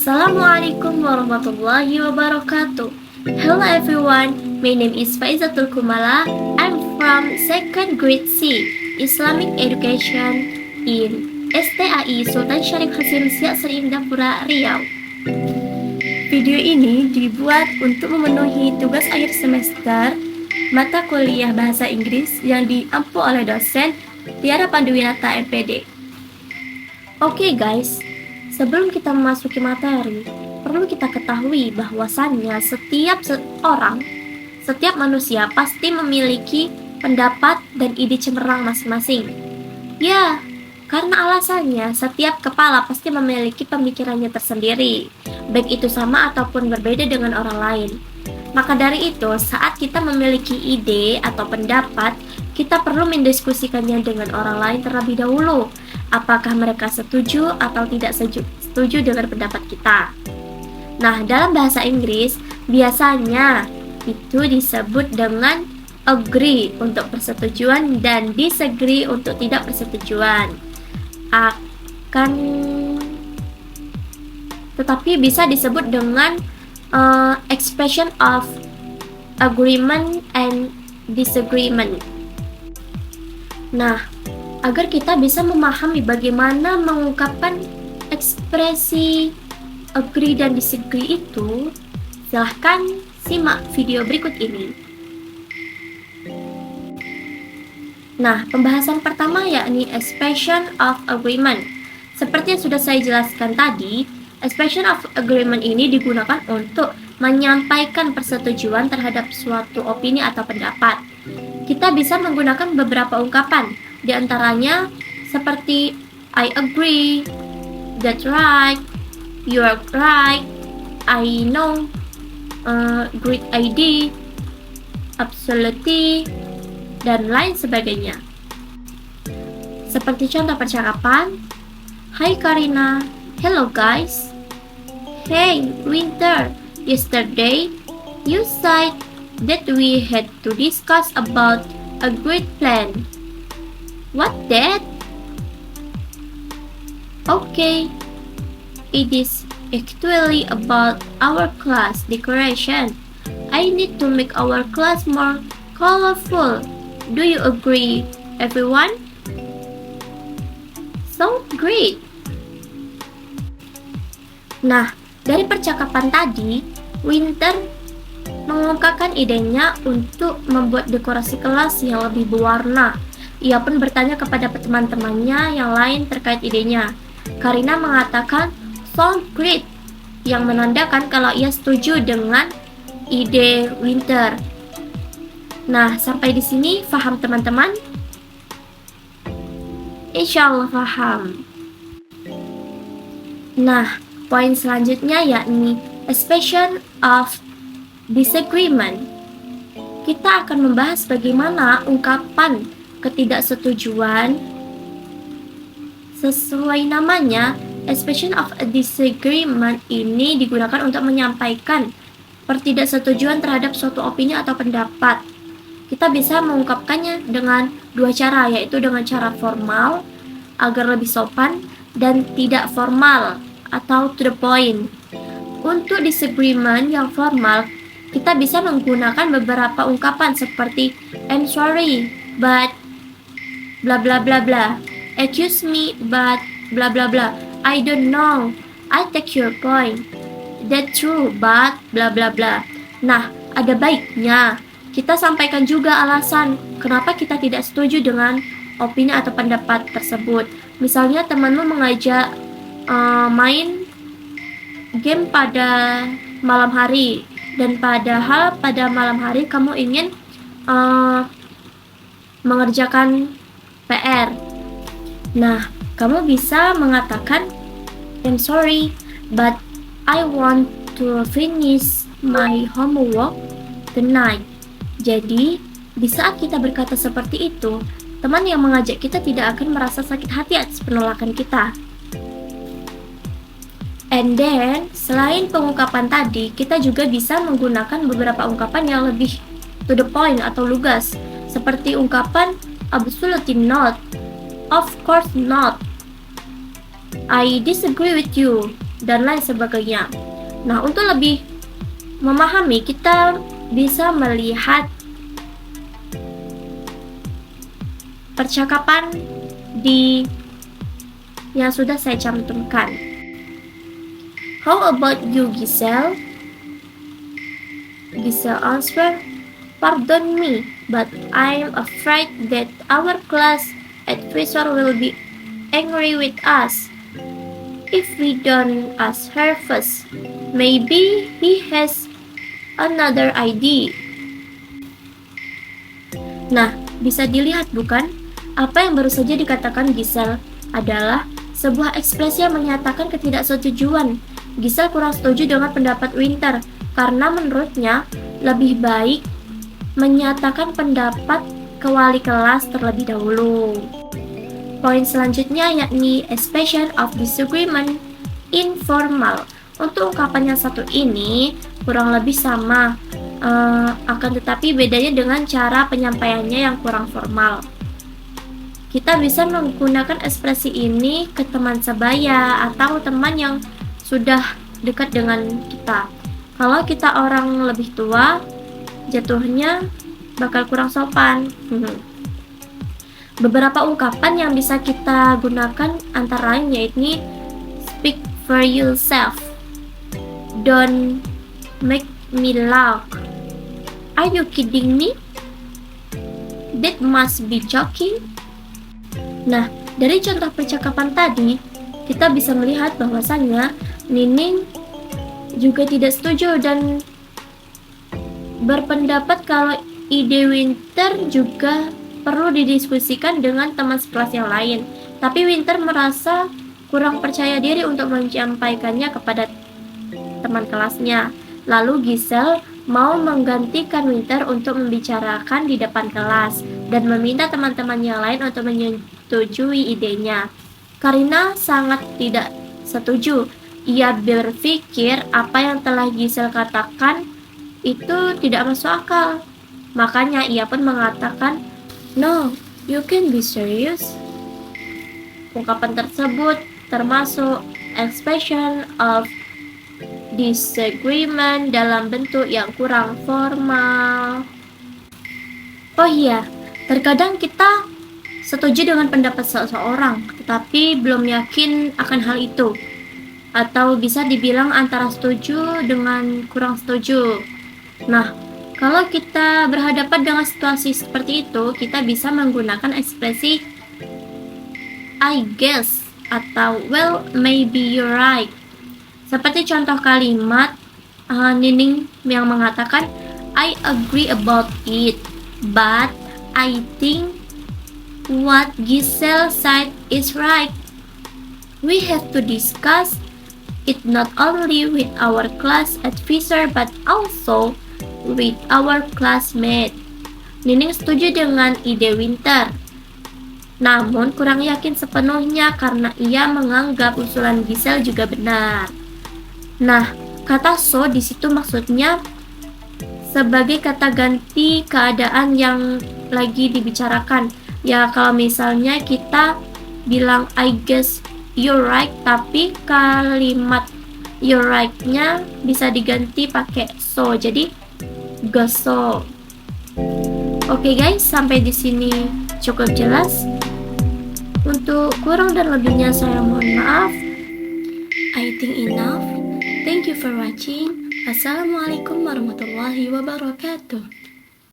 Assalamualaikum warahmatullahi wabarakatuh. Hello everyone, my name is Faizatul Kumala. I'm from 2nd grade C, Islamic Education in STAI Sultan Syarif Hasim Siak Seri Indapura, Riau. Video ini dibuat untuk memenuhi tugas akhir semester mata kuliah bahasa Inggris yang diampu oleh dosen Tiara Panduwinata MPD. Oke guys, sebelum kita memasuki materi, perlu kita ketahui bahwasannya setiap manusia pasti memiliki pendapat dan ide cemerlang masing-masing. Ya, karena alasannya setiap kepala pasti memiliki pemikirannya tersendiri, baik itu sama ataupun berbeda dengan orang lain. Maka dari itu, saat kita memiliki ide atau pendapat, kita perlu mendiskusikannya dengan orang lain terlebih dahulu. Apakah mereka setuju atau tidak setuju dengan pendapat kita. Nah, dalam bahasa Inggris, biasanya itu disebut dengan agree untuk persetujuan dan disagree untuk tidak persetujuan. Tetapi bisa disebut dengan expression of agreement and disagreement. Nah, agar kita bisa memahami bagaimana mengungkapkan ekspresi agree dan disagree itu, silahkan simak video berikut ini. Nah, pembahasan pertama yakni expression of agreement. Seperti yang sudah saya jelaskan tadi, expression of agreement ini digunakan untuk menyampaikan persetujuan terhadap suatu opini atau pendapat. Kita bisa menggunakan beberapa ungkapan, di antaranya seperti I agree, that's right, you're right, I know, great idea, absolutely, dan lain sebagainya. Seperti contoh percakapan, Hi Karina, hello guys, hey Winter, yesterday you said that we had to discuss about a great plan. What that? Okay, it is actually about our class decoration. I need to make our class more colorful. Do you agree, everyone? So great! Nah, dari percakapan tadi, Winter mengungkapkan idenya untuk membuat dekorasi kelas yang lebih berwarna. Ia pun bertanya kepada teman-temannya yang lain terkait idenya. Karina mengatakan sound great, yang menandakan kalau ia setuju dengan ide Winter. Nah, sampai di sini paham teman-teman? Insya Allah paham. Nah, poin selanjutnya yakni expression of disagreement. Kita akan membahas bagaimana ungkapan ketidaksetujuan. Sesuai namanya, expression of disagreement ini digunakan untuk menyampaikan ketidaksetujuan terhadap suatu opini atau pendapat. Kita bisa mengungkapkannya dengan dua cara, yaitu dengan cara formal agar lebih sopan dan tidak formal atau to the point. Untuk disagreement yang formal, kita bisa menggunakan beberapa ungkapan seperti I'm sorry, but bla bla bla bla. Excuse me, but bla bla bla. I don't know. I take your point. That's true, but bla bla bla. Nah, ada baiknya kita sampaikan juga alasan kenapa kita tidak setuju dengan opini atau pendapat tersebut. Misalnya temanmu mengajak main game pada malam hari, dan padahal pada malam hari kamu ingin mengerjakan PR. Nah, kamu bisa mengatakan I'm sorry, but I want to finish my homework tonight. Jadi, di saat kita berkata seperti itu, teman yang mengajak kita tidak akan merasa sakit hati atas penolakan kita. And then, selain pengungkapan tadi, kita juga bisa menggunakan beberapa ungkapan yang lebih to the point atau lugas, seperti ungkapan absolutely not, of course not, I disagree with you, dan lain sebagainya. Nah, untuk lebih memahami, kita bisa melihat percakapan di yang sudah saya cantumkan. How about you, Giselle? Giselle answered, "Pardon me, but I'm afraid that our class advisor will be angry with us if we don't ask her first. Maybe he has another idea." Nah, bisa dilihat bukan? Apa yang baru saja dikatakan Giselle adalah sebuah ekspresi yang menyatakan ketidaksetujuan. Giselle kurang setuju dengan pendapat Winter karena menurutnya lebih baik menyatakan pendapat ke wali kelas terlebih dahulu. Poin selanjutnya yakni expression of disagreement informal. Untuk ungkapan yang satu ini kurang lebih sama, akan tetapi bedanya dengan cara penyampaiannya yang kurang formal. Kita bisa menggunakan ekspresi ini ke teman sebaya atau teman yang sudah dekat dengan kita. Kalau kita orang lebih tua, jatuhnya bakal kurang sopan. Beberapa ungkapan yang bisa kita gunakan antara lain yaitu speak for yourself, don't make me laugh, are you kidding me, that must be joking. Nah, dari contoh percakapan tadi, kita bisa melihat bahwasannya Nining juga tidak setuju dan berpendapat kalau ide Winter juga perlu didiskusikan dengan teman sekelas yang lain. Tapi Winter merasa kurang percaya diri untuk menyampaikannya kepada teman kelasnya. Lalu Giselle mau menggantikan Winter untuk membicarakan di depan kelas dan meminta teman-teman yang lain untuk menyetujui idenya. Karina sangat tidak setuju. Ia berpikir apa yang telah Giselle katakan itu tidak masuk akal. Makanya ia pun mengatakan, "No, you can be serious." Ungkapan tersebut termasuk expression of disagreement dalam bentuk yang kurang formal. Oh iya, terkadang kita setuju dengan pendapat seseorang, tetapi belum yakin akan hal itu. Atau bisa dibilang antara setuju dengan kurang setuju. Nah, kalau kita berhadapan dengan situasi seperti itu, kita bisa menggunakan ekspresi I guess atau well, maybe you're right. Seperti contoh kalimat Nining yang mengatakan, I agree about it, but I think what Giselle said is right. We have to discuss it not only with our class advisor but also with our classmate. Nining setuju dengan ide Winter, namun kurang yakin sepenuhnya karena ia menganggap usulan Giselle juga benar. Nah, kata so di situ maksudnya sebagai kata ganti keadaan yang lagi dibicarakan. Ya, kalau misalnya kita bilang I guess you're right, tapi kalimat you're right-nya bisa diganti pakai so. Jadi goso. Oke guys, sampai di sini cukup jelas. Untuk kurang dan lebihnya saya mohon maaf. I think enough. Thank you for watching. Assalamualaikum warahmatullahi wabarakatuh.